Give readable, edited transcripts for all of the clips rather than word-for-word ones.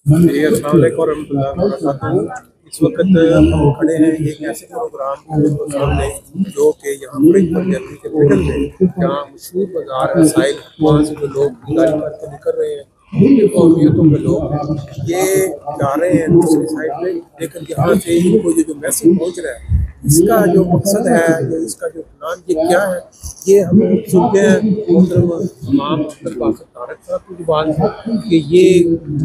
जी, अस्सलाम वालेकुम रहमतुल्लाहि व बरकातहू। इस वक़्त हम खड़े हैं एक ऐसे प्रोग्राम के सामने जो कि यहाँ पर जर्मनी के मिडल में जहाँ मशहूर बाज़ार है साहिल, वहाँ से जो लोग खरीदारी करके निकल रहे हैं, मुख्तलिफ़ कौमियतों के लोग ये जा रहे हैं दूसरी साइड पे, लेकिन यहाँ से इनको ये जो मैसेज पहुँच रहा है, इसका जो मकसद है, जो इसका जो प्लान ये क्या है, ये हम सुनते हैं मोहतरम इमाम अब्दुल बासित तारक साहब की ज़ुबान से कि ये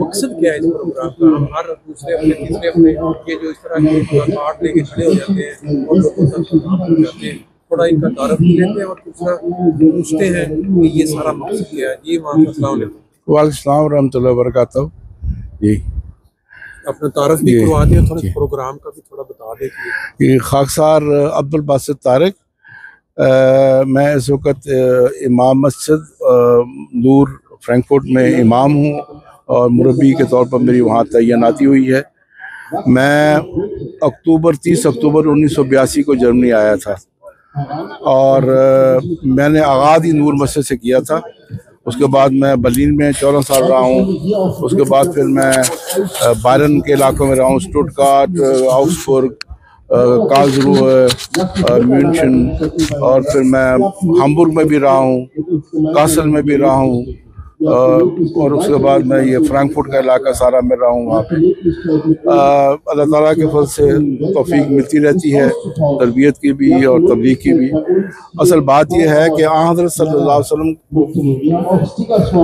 मकसद क्या है इस प्रोग्राम का। हम हर दूसरे अपने तीसरे अपने ये जो इस तरह के कार्ड लेके खड़े हो जाते हैं और लोगों तक पैगाम पहुँचाते हैं, थोड़ा इनका तारफ़ भी लेते हैं और दूसरा पूछते हैं कि ये सारा मकसद क्या है। जी इमाम, अस्सलाम वालेकुम। वालेकुम सलाम रहमतुल्लाहि व बरकातहू। जी, अपना तारफ़ भी करवा दें, थोड़ा प्रोग्राम का भी थोड़ा बता दें। ये खाकसार अब्दुल बासित तारक, मैं इस वक्त इमाम मस्जिद नूर फ्रैंकफर्ट में इमाम हूँ और मुरब्बी के तौर पर मेरी वहाँ तैनाती हुई है। मैं 30 अक्टूबर 1982 को जर्मनी आया था और मैंने आगाज़ ही नूर मस्जिद से किया था। उसके बाद मैं बर्लिन में 14 साल रहा हूँ। उसके बाद फिर मैं बायरन के इलाकों में रहा हूँ, स्टुटगार्ट, आउग्सबर्ग, कार्लसरूहे, म्यूनशन, और फिर मैं हाम्बुर्ग में भी रहा हूँ, कासल में भी रहा हूँ, और उसके बाद मैं ये फ्रैंकफर्ट का इलाका सारा में रहा हूँ। वहाँ पे अल्लाह ताला के फल से तौफीक मिलती रहती है, तरबियत की भी और तबलीग की भी। असल बात यह है कि हज़रत सल्लल्लाहु अलैहि वसल्लम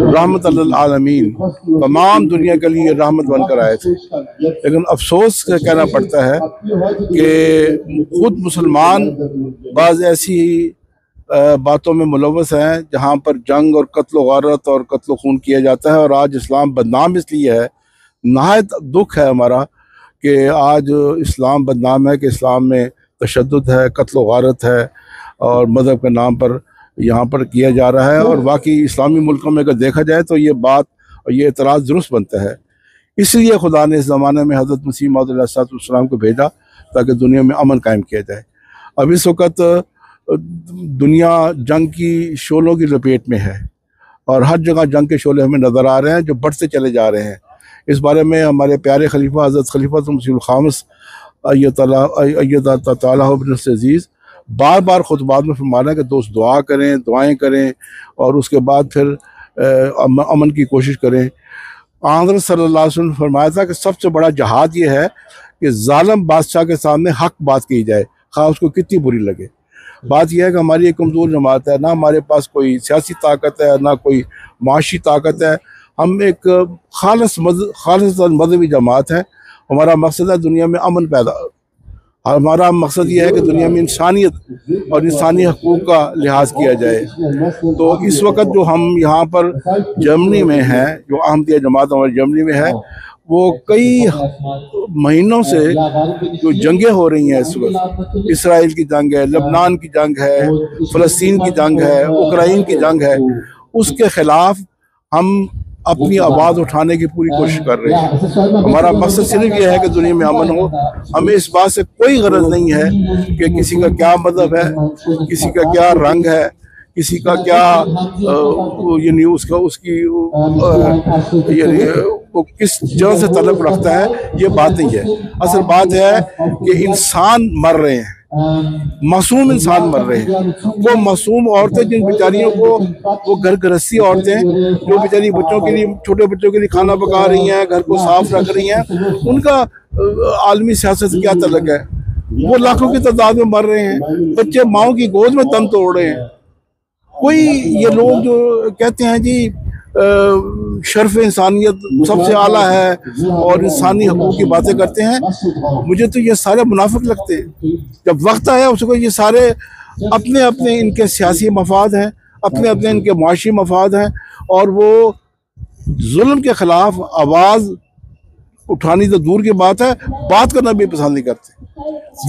रहमत लिल आलमीन, तमाम दुनिया के लिए रहमत बनकर आए थे। लेकिन अफसोस से कहना पड़ता है कि खुद मुसलमान बाज़ ऐसी बातों में मुलव्वस हैं जहाँ पर जंग और कत्ल गारत और कत्ल खून किया जाता है। और आज इस्लाम बदनाम इसलिए है, नहायत दुख है हमारा कि आज इस्लाम बदनाम है कि इस्लाम में तशद्दुद है, कत्ल गारत है और मज़हब के नाम पर यहाँ पर किया जा रहा है। और बाकी इस्लामी मुल्कों में अगर देखा जाए तो ये बात और ये एतराज़ दुरुस्त बनता है। इसलिए खुदा ने इस ज़माने में हज़रत मसीह मौऊद अलैहिस्सलाम को भेजा ताकि दुनिया में अमन कायम किया जाए। अब इस वक्त दुनिया जंग की शोलों की लपेट में है और हर जगह जंग के शोले हमें नज़र आ रहे हैं जो बढ़ते चले जा रहे हैं। इस बारे में हमारे प्यारे खलीफा हज़रत खलीफा मसीहुल खामिस अज़ीज़ बार बार खुतबात में फरमाना कि दोस्त दुआ करें, दुआएं करें और उसके बाद फिर अमन की कोशिश करें। हज़रत सल्लल्लाहु अलैहि वसल्लम ने फरमाया था कि सबसे बड़ा जहाद ये है कि जालिम बादशाह के सामने हक बात की जाए, खा उसको कितनी बुरी लगे। बात यह है कि हमारी एक कमज़ोर जमात है, ना हमारे पास कोई सियासी ताकत है, ना कोई माशी ताकत है। हम एक खालिस मज़हबी जमात है। हमारा मकसद है दुनिया में अमन पैदा, हमारा मकसद ये है कि दुनिया में इंसानियत और इंसानी हकूक़ का लिहाज किया जाए। तो इस वक्त जो हम यहाँ पर जर्मनी में हैं, जो अहमदिया जमात हमारी जर्मनी में है, वो कई महीनों से जो जंगें हो रही हैं इस वक्त, इसराइल की जंग है, लबनान की जंग है, फ़लस्तीन की जंग है, उक्रेन की जंग है, उसके ख़िलाफ़ हम अपनी आवाज़ उठाने की पूरी कोशिश कर रहे हैं। हमारा मकसद सिर्फ ये है कि दुनिया में अमन हो। हमें इस बात से कोई गरज नहीं है कि किसी का क्या मज़हब है, किसी का क्या रंग है, किसी का क्या यानी उसका उसकी यानी वो किस जगह से तल्लुक़ रखता है, ये बात नहीं है। असल बात है कि इंसान मर रहे हैं, मासूम इंसान मर रहे हैं। वो मासूम औरतें जिन बेचारियों को, वो घर गृहस्थी औरतें जो बेचारी बच्चों के लिए, छोटे बच्चों के लिए खाना पका रही हैं, घर को साफ रख रही हैं, उनका आलमी सियासत से क्या तल्लुक़ है? वो लाखों की तादाद में मर रहे हैं। बच्चे माओ की गोद में दम तोड़ रहे हैं। कोई ये लोग जो कहते हैं जी शर्फ इंसानियत सबसे आला है और इंसानी हकूक़ की बातें करते हैं, मुझे तो ये सारे मुनाफिक लगते हैं। जब वक्त आया उसको ये सारे अपने अपने इनके सियासी मफाद हैं, अपने अपने इनके मुआशी मफाद हैं और वो जुल्म के ख़िलाफ़ आवाज़ उठानी तो दूर की बात है, बात करना भी पसंद नहीं करते।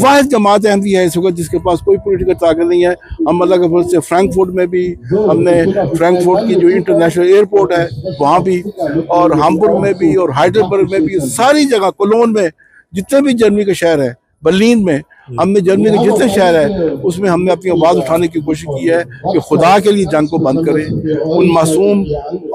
वाहिद जमात अहमदी है इस वक्त जिसके पास कोई पॉलिटिकल ताकत नहीं है। हम अल्लाह के फजल से फ्रैंकफर्ट में भी, हमने फ्रैंकफर्ट की जो इंटरनेशनल एयरपोर्ट है वहाँ भी, और हाम्बुर्ग में भी, और हाइडेलबर्ग में भी, सारी जगह, कोलोन में, जितने भी जर्मनी के शहर हैं, बर्लिन में, हम में जर्मनी के जितने शहर है उसमें हमने अपनी आवाज़ उठाने की कोशिश की है कि खुदा के लिए जंग को बंद करें, उन मासूम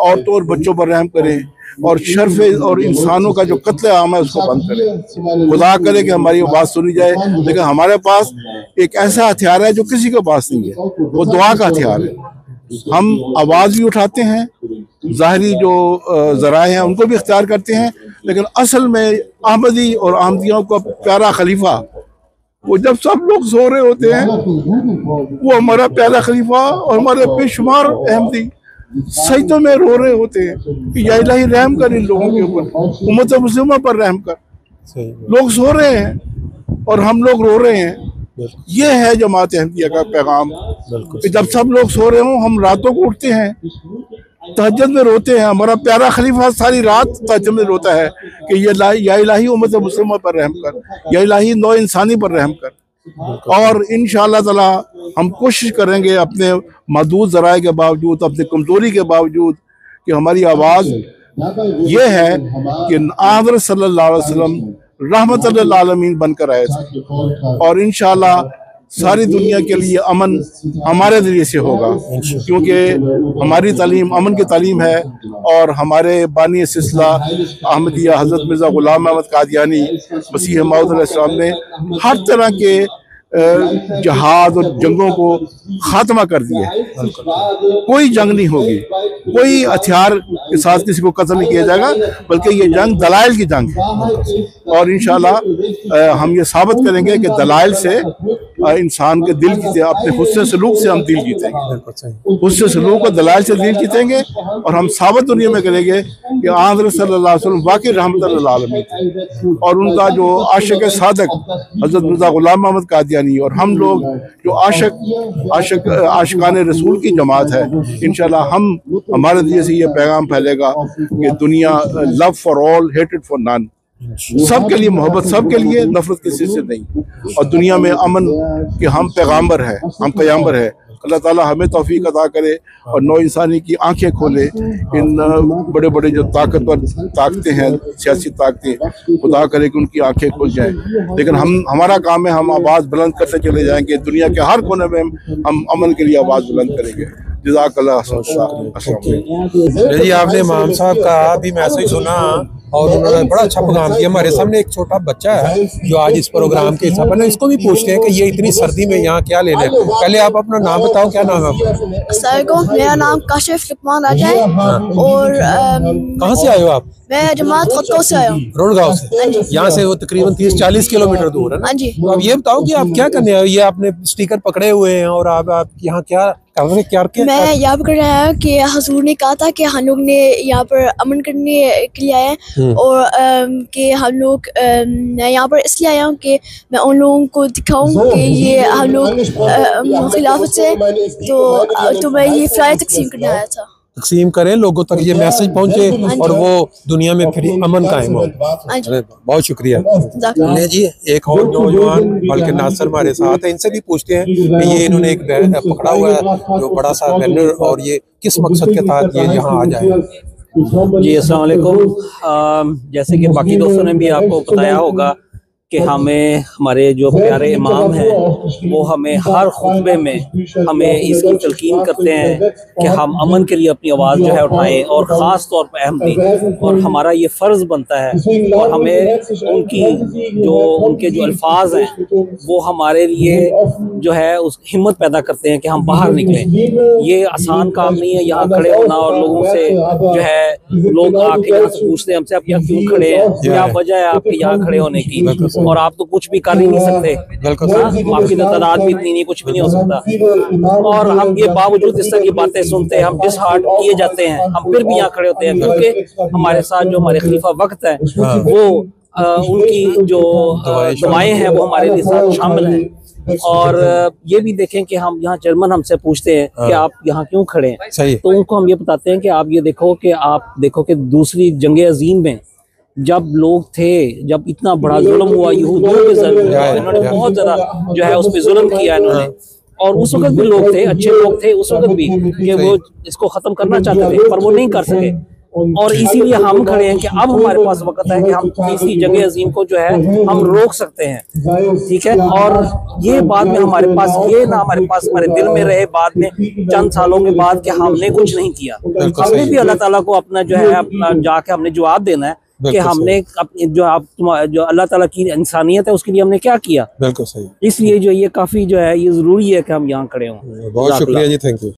औरतों और बच्चों पर रहम करें और शर्फ़े और इंसानों का जो कत्ल आम है उसको बंद करें। खुदा करे कि हमारी आवाज़ सुनी जाए, लेकिन हमारे पास एक ऐसा हथियार है जो किसी के पास नहीं है, वो दुआ का हथियार है। हम आवाज़ भी उठाते हैं, ज़ाहरी जो ज़राए हैं उनको भी इख्तियार करते हैं, लेकिन असल में अहमदी और अहमदियों का प्यारा खलीफा, वो जब सब लोग सो रहे होते हैं, वो हमारा प्यारा खलीफा और हमारे बेशुमार अहमदी सजदों में रो रहे होते हैं कि या इलाही रहम कर इन लोगों के ऊपर, उम्मत मुस्लिमा पर रहम कर। लोग सो रहे हैं और हम लोग रो रहे हैं। ये है जमात अहमदिया का पैगाम कि जब सब लोग सो रहे हों हम रातों को उठते हैं, तहज्जुद में रोते हैं। हमारा प्यारा खलीफा सारी रात तहज्जुद में रोता है कि या इलाही उम्मत मुस्लिमा पर रहम कर, या इलाही नौ इंसानी पर रहम कर। और इंशाअल्लाह ताला हम कोशिश करेंगे अपने महदूद ज़राए के बावजूद, अपनी कमज़ोरी के बावजूद, कि हमारी आवाज़ ये है कि हज़रत सल्लल्लाहु अलैहि वसल्लम रहमतुल लिल आलमीन बनकर आए थे, और इंशाअल्लाह सारी दुनिया के लिए अमन हमारे ज़रिए से होगा, क्योंकि हमारी तालीम अमन की तालीम है। और हमारे बानी सिलसिला अहमदिया हज़रत मिर्ज़ा ग़ुलाम अहमद कादियानी मसीह मौऊद अलैहिस्सलाम ने हर तरह के जहाद और जंगों को खात्मा कर दिया। कोई जंग नहीं होगी, कोई हथियार के साथ किसी को कत्ल नहीं किया जाएगा, बल्कि ये जंग दलाइल की जंग है। और इंशाअल्लाह हम ये साबित करेंगे कि दलाइल से इंसान के दिल जीते, अपने हुस्न सलूक से हम दिल जीतेंगे, हुस्न सलूक और दलाइल से दिल जीतेंगे। और हम साबित दुनिया में करेंगे कि हज़रत सल्लल्लाहु अलैहि वसल्लम वाकई रहमतुल लिल आलमीन थे, और उनका जो आशिक सादक हज़रत मिर्ज़ा ग़ुलाम अहमद कादियानी और हम लोग जो आशिकाने रसूल की जमात है, इंशाअल्लाह हमारे दिए से ये पैगाम फैलेगा कि दुनिया लव फॉर ऑल, हेटेड फॉर नन, सबके लिए मोहब्बत, सबके लिए नफरत किसी से नहीं। और दुनिया में अमन के हम पैगाम्बर हैं, हम क़यामबर हैं। अल्लाह ताला हमें तौफीक अता करे और नौ इंसानी की आंखें खोले। इन बड़े बड़े जो ताकतवर ताकतें हैं, सियासी ताकतें, खुदा करे कि उनकी आंखें खुल जाएं। लेकिन हमारा काम है, हम आवाज़ बुलंद करते चले जाएंगे, दुनिया के हर कोने में हम अमन के लिए आवाज़ बुलंद करेंगे। जज़ाकल्लाह। जी, आपने इमाम साहब का भी मैसेज सुना और उन्होंने बड़ा अच्छा प्रोग्राम किया। हमारे सामने एक छोटा बच्चा है जो आज इस प्रोग्राम के हिस्सा बना, इसको भी पूछते हैं कि ये इतनी सर्दी में यहाँ क्या लेने हैं। पहले आप अपना नाम बताओ, क्या नाम है आपका? मेरा नाम काशिफ लुकमान राजा है। और कहाँ से आए हो आप? मैं जमात खतको से आया हूँ, रोडगांव से। यहाँ से वो तकरीबन 30-40 किलोमीटर दूर है ना? तो अब ये बताओ कि आप क्या करने आए हो? ये आपने स्टिकर पकड़े हुए हैं और आप यहाँ क्या मैं यहाँ पर कर रहा हूँ कि हजूर ने कहा था कि हम लोग ने यहाँ पर अमन करने के लिए आए हैं, और कि हम लोग मैं यहाँ पर इसलिए आया हूँ कि मैं उन लोगों को दिखाऊँ कि ये हम लोग खिलाफत से, तो मैं ये फ्लाई तकसीम करने आया था। तकसीम करें, लोगों तक ये मैसेज पहुंचे और वो दुनिया में फिर अमन कायम हो। बहुत शुक्रिया। जी, एक और नौजवान बल्कि नासर हमारे साथ है, इनसे भी पूछते हैं कि ये इन्होंने एक पकड़ा हुआ है जो बड़ा सा बैनर, और ये किस मकसद के तहत ये यहाँ आ जाए। जी, अस्सलाम वालेकुम। जैसे कि बाकी दोस्तों ने भी आपको बताया होगा कि हमें हमारे जो प्यारे इमाम हैं वो हमें हर खुतबे में हमें इसकी तलकीन करते हैं कि हम अमन के लिए अपनी आवाज़ जो है उठाएं, और ख़ास तौर पर अहमदी, और हमारा ये फ़र्ज़ बनता है। और हमें उनके जो अल्फाज हैं वो हमारे लिए जो है उस हिम्मत पैदा करते हैं कि हम बाहर निकलें। ये आसान काम नहीं है यहाँ खड़े होना, और लोगों से जो है लोग आके यहाँ से पूछते हैं हमसे आप यहाँ क्यों खड़े हैं, क्या वजह है आपके यहाँ खड़े होने की, और आप तो कुछ भी कर ही नहीं सकते, आपकी तो तादाद भी इतनी नहीं, कुछ भी नहीं हो सकता। और हम ये बावजूद इस तरह की बातें सुनते हैं, हम डिसहार्ट किए जाते हैं, हम फिर भी यहाँ खड़े होते हैं, क्योंकि हमारे साथ जो हमारे खलीफा वक्त है वो उनकी जो दुआएं हैं वो हमारे लिए साथ शामिल हैं। और ये भी देखें कि हम यहाँ जर्मन हमसे पूछते हैं कि आप यहाँ क्यों खड़े हैं, तो उनको हम ये बताते हैं कि आप ये देखो कि दूसरी जंग अजीम में जब लोग थे, जब इतना बड़ा जुल्म हुआ यहूदियों पे, इन्होंने बहुत ज़्यादा जो है उस पर जुल्म किया इन्होंने, और उस वक्त भी लोग थे, अच्छे लोग थे उस वक्त भी, कि वो इसको ख़त्म करना चाहते थे पर वो नहीं कर सके। और इसीलिए हम खड़े हैं कि अब हमारे पास वक्त है कि हम तीसरी जंग अजीम को जो है हम रोक सकते हैं, ठीक है। और ये बाद में हमारे पास ये ना हमारे दिल में रहे बाद में चंद सालों के बाद कि हमने कुछ नहीं किया। हमने भी अल्लाह ताला को अपना जो है अपना जाके हमने जवाब देना है कि हमने जो अल्लाह ताला की इंसानियत है उसके लिए हमने क्या किया। बिल्कुल सही। इसलिए जो ये काफी जो है ये जरूरी है कि हम यहाँ खड़े हों। बहुत शुक्रिया जी, थैंक यू।